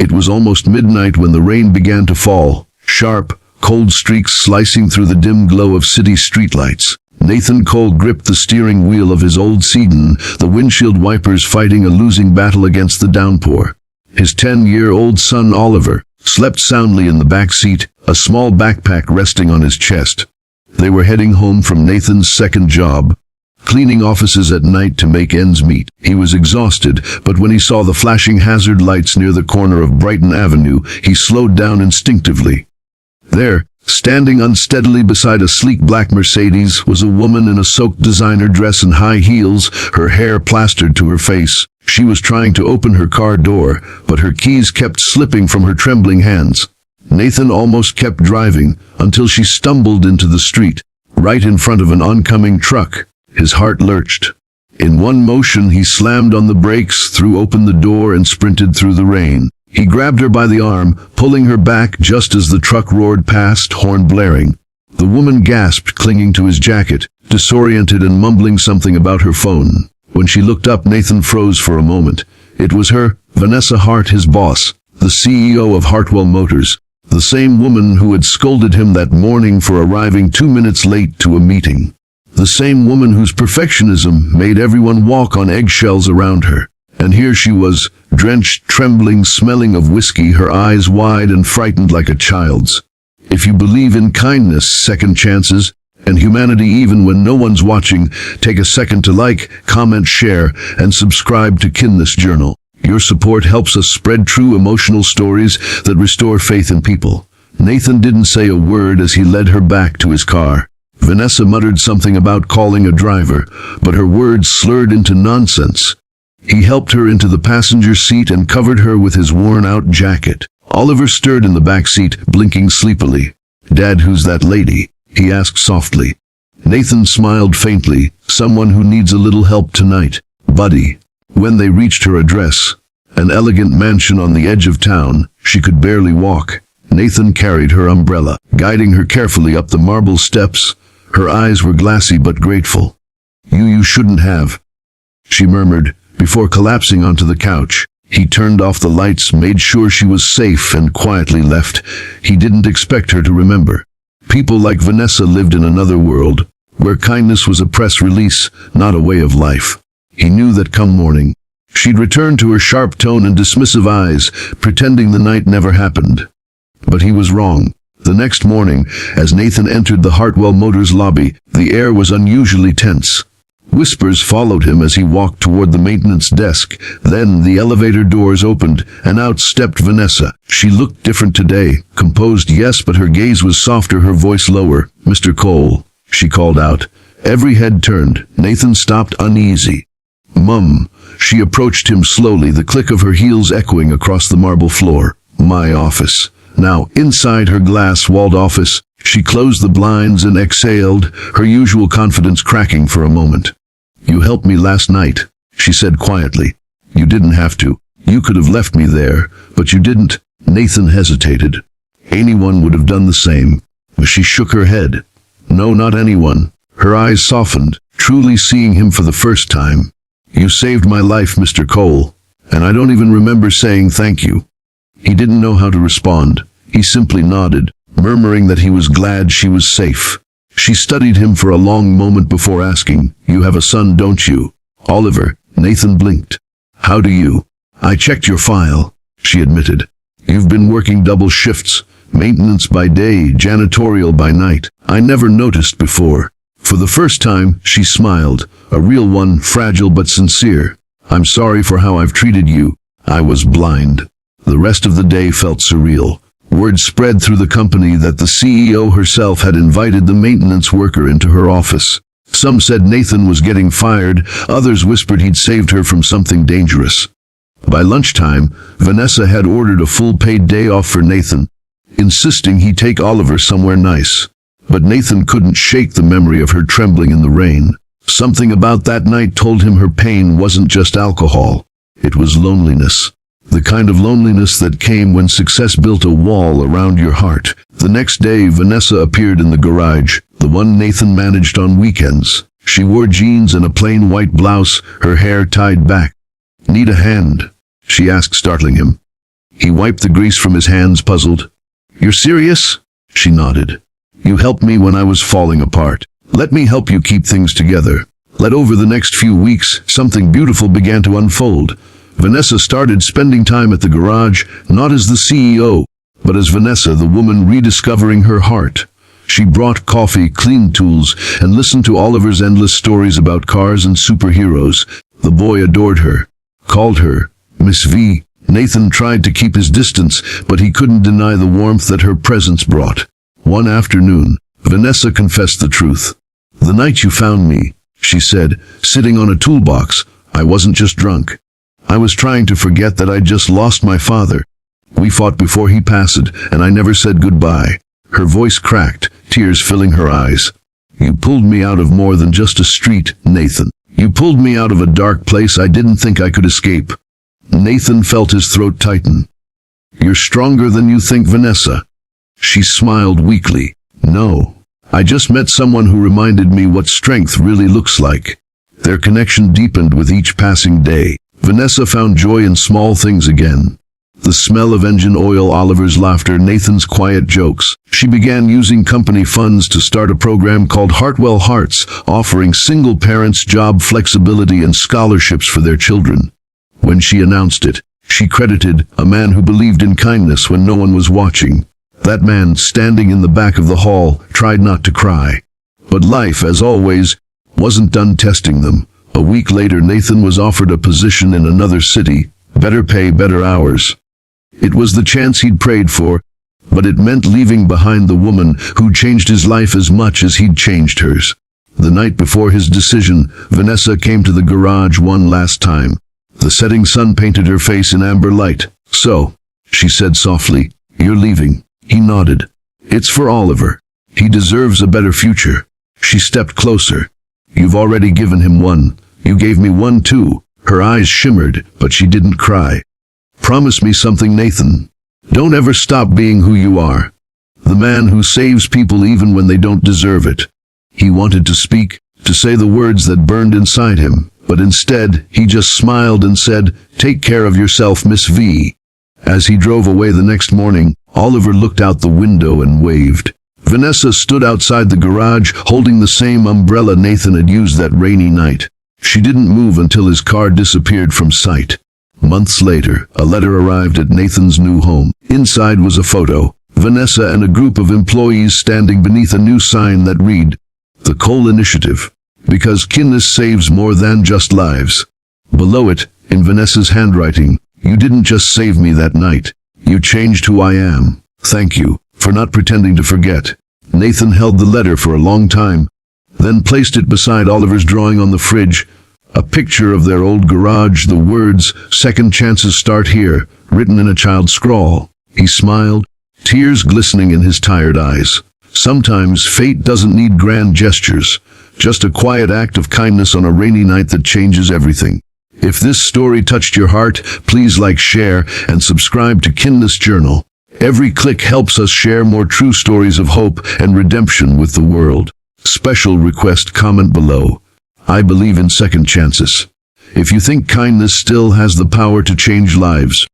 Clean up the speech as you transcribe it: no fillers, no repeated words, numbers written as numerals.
It was almost midnight when the rain began to fall, sharp, cold streaks slicing through the dim glow of city streetlights. Nathan Cole gripped the steering wheel of his old sedan, the windshield wipers fighting a losing battle against the downpour. His 10-year-old son Oliver slept soundly in the back seat, a small backpack resting on his chest. They were heading home from Nathan's second job, cleaning offices at night to make ends meet. He was exhausted, but when he saw the flashing hazard lights near the corner of Brighton Avenue, he slowed down instinctively. There, standing unsteadily beside a sleek black Mercedes, was a woman in a soaked designer dress and high heels, her hair plastered to her face. She was trying to open her car door, but her keys kept slipping from her trembling hands. Nathan almost kept driving, until she stumbled into the street, right in front of an oncoming truck. His heart lurched. In one motion, he slammed on the brakes, threw open the door, and sprinted through the rain. He grabbed her by the arm, pulling her back just as the truck roared past, horn blaring. The woman gasped, clinging to his jacket, disoriented and mumbling something about her phone. When she looked up, Nathan froze for a moment. It was her, Vanessa Hart, his boss, the CEO of Hartwell Motors, the same woman who had scolded him that morning for arriving 2 minutes late to a meeting. The same woman whose perfectionism made everyone walk on eggshells around her. And here she was, drenched, trembling, smelling of whiskey, her eyes wide and frightened like a child's. If you believe in kindness, second chances, and humanity even when no one's watching, take a second to like, comment, share, and subscribe to Kindness Journal. Your support helps us spread true emotional stories that restore faith in people. Nathan didn't say a word as he led her back to his car. Vanessa muttered something about calling a driver, but her words slurred into nonsense. He helped her into the passenger seat and covered her with his worn-out jacket. Oliver stirred in the back seat, blinking sleepily. "Dad, who's that lady?" he asked softly. Nathan smiled faintly. "Someone who needs a little help tonight, buddy." When they reached her address, an elegant mansion on the edge of town, she could barely walk. Nathan carried her umbrella, guiding her carefully up the marble steps. Her eyes were glassy but grateful. You shouldn't have," she murmured, before collapsing onto the couch. He turned off the lights, made sure she was safe, and quietly left. He didn't expect her to remember. People like Vanessa lived in another world, where kindness was a press release, not a way of life. He knew that come morning, she'd return to her sharp tone and dismissive eyes, pretending the night never happened. But he was wrong. The next morning, as Nathan entered the Hartwell Motors lobby, the air was unusually tense. Whispers followed him as he walked toward the maintenance desk. Then the elevator doors opened, and out stepped Vanessa. She looked different today, composed, yes, but her gaze was softer, her voice lower. "Mr. Cole," she called out. Every head turned. Nathan stopped, uneasy. "Mum." She approached him slowly, the click of her heels echoing across the marble floor. "My office." Now, inside her glass-walled office, she closed the blinds and exhaled, her usual confidence cracking for a moment. "You helped me last night," she said quietly. "You didn't have to. You could have left me there, but you didn't." Nathan hesitated. Anyone would have done the same. She shook her head. "No, not anyone." Her eyes softened, truly seeing him for the first time. "You saved my life, Mr. Cole, and I don't even remember saying thank you." He didn't know how to respond. He simply nodded, murmuring that he was glad she was safe. She studied him for a long moment before asking, "You have a son, don't you?" "Oliver." Nathan blinked. "How do you?" "I checked your file," she admitted. "You've been working double shifts, maintenance by day, janitorial by night. I never noticed before." For the first time, she smiled, a real one, fragile but sincere. "I'm sorry for how I've treated you. I was blind." The rest of the day felt surreal. Word spread through the company that the CEO herself had invited the maintenance worker into her office. Some said Nathan was getting fired, others whispered he'd saved her from something dangerous. By lunchtime, Vanessa had ordered a full-paid day off for Nathan, insisting he take Oliver somewhere nice. But Nathan couldn't shake the memory of her trembling in the rain. Something about that night told him her pain wasn't just alcohol. It was loneliness. The kind of loneliness that came when success built a wall around your heart. The next day, Vanessa appeared in the garage, the one Nathan managed on weekends. She wore jeans and a plain white blouse, her hair tied back. "Need a hand?" she asked, startling him. He wiped the grease from his hands, puzzled. "You're serious?" She nodded. "You helped me when I was falling apart. Let me help you keep things together." Over the next few weeks, something beautiful began to unfold. Vanessa started spending time at the garage, not as the CEO, but as Vanessa, the woman rediscovering her heart. She brought coffee, cleaned tools, and listened to Oliver's endless stories about cars and superheroes. The boy adored her, called her Miss V. Nathan tried to keep his distance, but he couldn't deny the warmth that her presence brought. One afternoon, Vanessa confessed the truth. "The night you found me," she said, "sitting on a toolbox, I wasn't just drunk. I was trying to forget that I'd just lost my father. We fought before he passed, and I never said goodbye." Her voice cracked, tears filling her eyes. "You pulled me out of more than just a street, Nathan. You pulled me out of a dark place I didn't think I could escape." Nathan felt his throat tighten. "You're stronger than you think, Vanessa." She smiled weakly. "No, I just met someone who reminded me what strength really looks like." Their connection deepened with each passing day. Vanessa found joy in small things again. The smell of engine oil, Oliver's laughter, Nathan's quiet jokes. She began using company funds to start a program called Hartwell Hearts, offering single parents job flexibility and scholarships for their children. When she announced it, she credited a man who believed in kindness when no one was watching. That man, standing in the back of the hall, tried not to cry. But life, as always, wasn't done testing them. A week later, Nathan was offered a position in another city, better pay, better hours. It was the chance he'd prayed for, but it meant leaving behind the woman who'd changed his life as much as he'd changed hers. The night before his decision, Vanessa came to the garage one last time. The setting sun painted her face in amber light. "So," she said softly, "you're leaving." He nodded. "It's for Oliver. He deserves a better future." She stepped closer. "You've already given him one. You gave me one too." Her eyes shimmered, but she didn't cry. "Promise me something, Nathan. Don't ever stop being who you are. The man who saves people even when they don't deserve it." He wanted to speak, to say the words that burned inside him, but instead, he just smiled and said, "Take care of yourself, Miss V." As he drove away the next morning, Oliver looked out the window and waved. Vanessa stood outside the garage, holding the same umbrella Nathan had used that rainy night. She didn't move until his car disappeared from sight. Months later, a letter arrived at Nathan's new home. Inside was a photo, Vanessa and a group of employees standing beneath a new sign that read, "The Cole Initiative, because kindness saves more than just lives." Below it, in Vanessa's handwriting, "You didn't just save me that night. You changed who I am. Thank you for not pretending to forget." Nathan held the letter for a long time, then placed it beside Oliver's drawing on the fridge. A picture of their old garage, the words, "Second chances start here," written in a child's scrawl. He smiled, tears glistening in his tired eyes. Sometimes fate doesn't need grand gestures, just a quiet act of kindness on a rainy night that changes everything. If this story touched your heart, please like, share, and subscribe to Kindness Journal. Every click helps us share more true stories of hope and redemption with the world. Special request: comment below. I believe in second chances. If you think kindness still has the power to change lives,